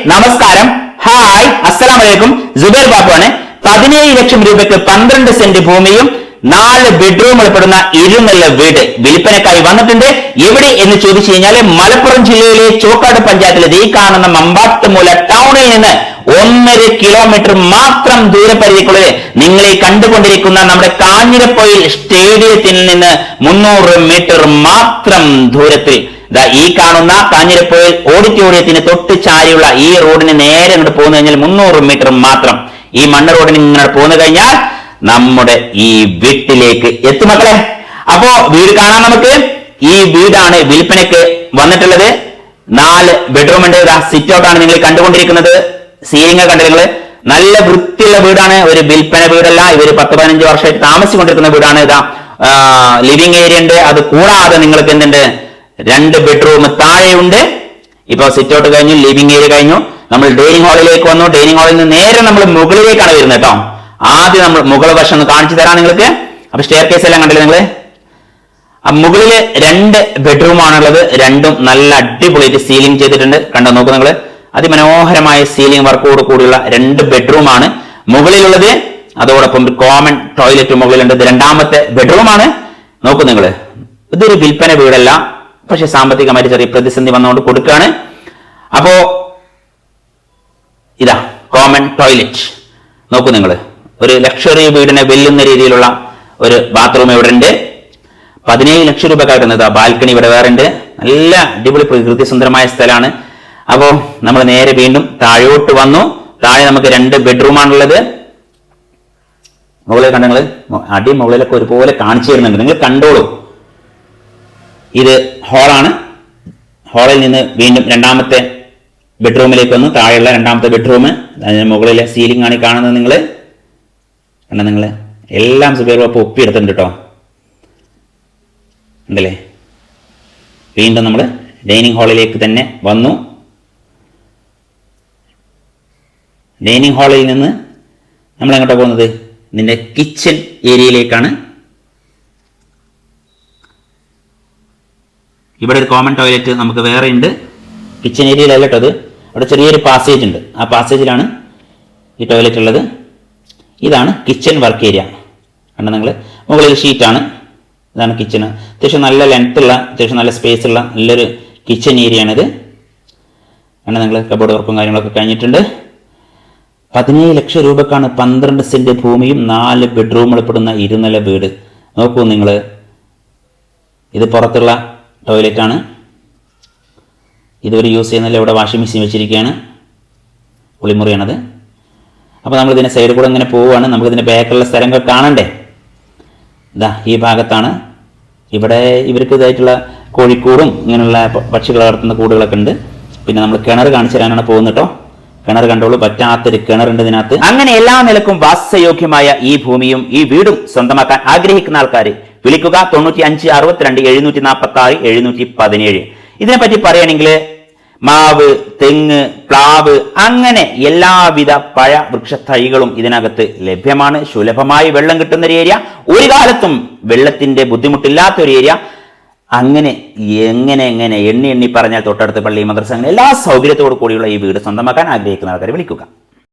നമസ്കാരം, ഹായ്, അസ്സലാമു അലൈക്കും. ജുബൈർ ബാബുവാണ്. 17 ലക്ഷം രൂപയ്ക്ക് 12 സെന്റ് ഭൂമിയും 4 ബെഡ്റൂം ഉൾപ്പെടുന്ന ഇരുനില വീട് വിൽപ്പനക്കായി വന്നിട്ടുണ്ട്. എവിടെ എന്ന് ചോദിച്ചു കഴിഞ്ഞാൽ മലപ്പുറം ജില്ലയിലെ ചോക്കാട് പഞ്ചായത്തിലെ ഈ കാണുന്ന മമ്പാട്ടുമൂല ടൗണിൽ നിന്ന് 1.5 കിലോമീറ്റർ മാത്രം ദൂരപരിധിക്കുള്ളിൽ നിങ്ങൾ ഈ കണ്ടുകൊണ്ടിരിക്കുന്ന നമ്മുടെ കാഞ്ഞിരപ്പൊയിൽ സ്റ്റേഡിയത്തിൽ നിന്ന് 300 മീറ്റർ മാത്രം ദൂരത്തിൽ ഈ കാണുന്ന കാഞ്ഞിരപ്പൊയിൽ ഓഡിറ്റോറിയത്തിന് തൊട്ട് ചാരിയുള്ള ഈ റോഡിന് നേരെ അങ്ങോട്ട് പോന്നു കഴിഞ്ഞാൽ 300 മീറ്റർ മാത്രം ഈ മണ്ണ് റോഡിന് ഇങ്ങനെ പോന്നു കഴിഞ്ഞാൽ നമ്മുടെ ഈ വീട്ടിലേക്ക് എത്തും മക്കളെ. അപ്പോ വീട് കാണാൻ നമുക്ക്. ഈ വീടാണ് വിൽപ്പനയ്ക്ക് വന്നിട്ടുള്ളത്. 4 ബെഡ്റൂം ഉണ്ട്. സിറ്റ് ഔട്ട് ആണ് നിങ്ങൾ കണ്ടുകൊണ്ടിരിക്കുന്നത്. സീലിംഗ് കണ്ടു നിങ്ങൾ. നല്ല വൃത്തിയുള്ള വീടാണ്. ഒരു വിൽപ്പന വീടല്ല. ഇവര് 10-15 വർഷമായിട്ട് താമസിച്ചുകൊണ്ടിരിക്കുന്ന വീടാണ്. ഇതാ ലിവിംഗ് ഏരിയ ഉണ്ട്. അത് കൂടാതെ നിങ്ങൾക്ക് എന്തുണ്ട്, 2 ബെഡ്റൂം താഴെയുണ്ട്. ഇപ്പൊ സിറ്റ് ഔട്ട് കഴിഞ്ഞു, ലിവിംഗ് ഏരിയ കഴിഞ്ഞു. നമ്മൾ ഡൈനിങ് ഹാളിലേക്ക് വന്നു. ഡൈനിങ് ഹാളിൽ നിന്ന് നേരെ നമ്മൾ മുകളിലേക്കാണ് വരുന്നത് കേട്ടോ. ആദ്യം നമ്മൾ മുകൾ വശം ഒന്ന് കാണിച്ചു തരാം നിങ്ങൾക്ക്. അപ്പൊ സ്റ്റെയർ കേസ് എല്ലാം കണ്ടില്ലേ നിങ്ങള്. മുകളില് 2 ബെഡ്റൂം ആണുള്ളത്. രണ്ടും നല്ല അടിപൊളിയായിട്ട് സീലിംഗ് ചെയ്തിട്ടുണ്ട്. കണ്ടോ നോക്കൂ നിങ്ങള്. അതിമനോഹരമായ സീലിംഗ് വർക്കോട് കൂടിയുള്ള 2 ബെഡ്റൂം ആണ് മുകളിലുള്ളത്. അതോടൊപ്പം ഒരു കോമൺ ടോയ്ലറ്റ് മുകളിലുണ്ട്. ഇത് 2ാമത്തെ ബെഡ്റൂം ആണ്. നോക്കൂ നിങ്ങള്. ഇതൊരു വിൽപ്പന വീടല്ല, പക്ഷെ സാമ്പത്തികമായിട്ട് ചെറിയ പ്രതിസന്ധി വന്നുകൊണ്ട് കൊടുക്കുകയാണ്. അപ്പോ ഇതാ കോമൺ ടോയ്ലറ്റ് നോക്കൂ നിങ്ങള്. ഒരു ലക്ഷറി വീടിനെ വെല്ലുന്ന രീതിയിലുള്ള ഒരു ബാത്റൂം ഇവിടെ ഉണ്ട്. 17 ലക്ഷം രൂപ കിട്ടുന്നത്. ബാൽക്കണി ഇവിടെ വേറെ ഉണ്ട്. നല്ല അടിപൊളി പ്രകൃതി സുന്ദരമായ സ്ഥലമാണ്. അപ്പോ നമ്മൾ നേരെ വീണ്ടും താഴോട്ട് വന്നു. താഴെ നമുക്ക് 2 ബെഡ്റൂം ആണുള്ളത്. മുകളിൽ കണ്ട നിങ്ങള്. അടി മുകളിലൊക്കെ ഒരുപോലെ കാണിച്ചു തരുന്നുണ്ട്, നിങ്ങൾ കണ്ടോളൂ. ഇത് ഹാളാണ്. ഹാളിൽ നിന്ന് വീണ്ടും 2ാമത്തെ ബെഡ്റൂമിലേക്ക് വന്നു. താഴെയുള്ള 2ാമത്തെ ബെഡ്റൂം. അതിന് മുകളിലെ സീലിംഗ് ആണ് കാണുന്നത് നിങ്ങൾ. കണ്ട നിങ്ങൾ. എല്ലാം സുബൈർ ബാപ്പു ഒപ്പിയെടുത്തിട്ടുണ്ട് കേട്ടോ. ഉണ്ടല്ലേ. വീണ്ടും നമ്മൾ ഡൈനിങ് ഹാളിലേക്ക് തന്നെ വന്നു. ഡൈനിങ് ഹാളിൽ നിന്ന് നമ്മൾ എങ്ങോട്ടാണ് പോകുന്നത്, ഇതിൻ്റെ കിച്ചൺ ഏരിയയിലേക്കാണ്. ഇവിടെ ഒരു കോമൺ ടോയ്ലറ്റ് നമുക്ക് വേറെ ഉണ്ട്. കിച്ചൺ ഏരിയയിലല്ല കേട്ടോ അത്. അവിടെ ചെറിയൊരു പാസേജ് ഉണ്ട്. ആ പാസേജിലാണ് ഈ ടോയ്ലറ്റ് ഉള്ളത്. ഇതാണ് കിച്ചൺ വർക്ക് ഏരിയ. കണ്ട നിങ്ങൾ. മുകളിൽ ഷീറ്റാണ്. ഇതാണ് കിച്ചൺ. അത്യാവശ്യം നല്ല ലെങ്ത് ഉള്ള, അത്യാവശ്യം നല്ല സ്പേസ് ഉള്ള നല്ലൊരു കിച്ചൺ ഏരിയ ആണിത്. കണ്ട നിങ്ങൾ. കബോർഡ് വർക്കും കാര്യങ്ങളൊക്കെ കഴിഞ്ഞിട്ടുണ്ട്. 17 ലക്ഷം രൂപക്കാണ് 12 സെന്റ് ഭൂമിയും 4 ബെഡ്റൂം ഉൾപ്പെടുന്ന ഇരുനില വീട്. നോക്കൂ നിങ്ങൾ. ഇത് പുറത്തുള്ള ടോയ്ലറ്റ് ആണ്. ഇതുവരെ യൂസ് ചെയ്യുന്നില്ല. ഇവിടെ വാഷിംഗ് മെഷീൻ വെച്ചിരിക്കുകയാണ്. കുളിമുറിയാണത്. അപ്പോൾ നമ്മൾ ഇതിൻ്റെ സൈഡിൽ കൂടെ ഇങ്ങനെ പോവുകയാണ്. നമുക്ക് ഇതിൻ്റെ ബാക്കിലുള്ള സ്ഥലങ്ങൾ കാണണ്ടേ. ഇതാ ഈ ഭാഗത്താണ്. ഇവിടെ ഇവർക്ക് ഇതായിട്ടുള്ള കോഴിക്കൂടും ഇങ്ങനെയുള്ള പക്ഷികൾ വളർത്തുന്ന കൂടുകളൊക്കെ ഉണ്ട്. പിന്നെ നമ്മൾ കിണർ കാണിച്ചു തരാനാണ് പോകുന്നത് കേട്ടോ. കിണർ കണ്ടോളൂ. പറ്റാത്തൊരു കിണറുണ്ട് ഇതിനകത്ത്. അങ്ങനെ എല്ലാ നിലക്കും വാസയോഗ്യമായ ഈ ഭൂമിയും ഈ വീടും സ്വന്തമാക്കാൻ ആഗ്രഹിക്കുന്ന ആൾക്കാർ വിളിക്കുക. 95 62 746 717. ഇതിനെപ്പറ്റി പറയുകയാണെങ്കിൽ മാവ്, തെങ്ങ്, പ്ലാവ് അങ്ങനെ എല്ലാവിധ പഴ വൃക്ഷ തൈകളും ഇതിനകത്ത് ലഭ്യമാണ്. സുലഭമായി വെള്ളം കിട്ടുന്ന ഒരു ഏരിയ. ഒരു കാലത്തും വെള്ളത്തിന്റെ ബുദ്ധിമുട്ടില്ലാത്ത ഒരു ഏരിയ. അങ്ങനെ എങ്ങനെ എണ്ണി പറഞ്ഞാൽ തൊട്ടടുത്ത് പള്ളി, മദ്രസ, അങ്ങനെ എല്ലാ സൗകര്യത്തോടു കൂടിയുള്ള ഈ വീട് സ്വന്തമാക്കാൻ ആഗ്രഹിക്കുന്ന ആൾക്കാരെ വിളിക്കുക.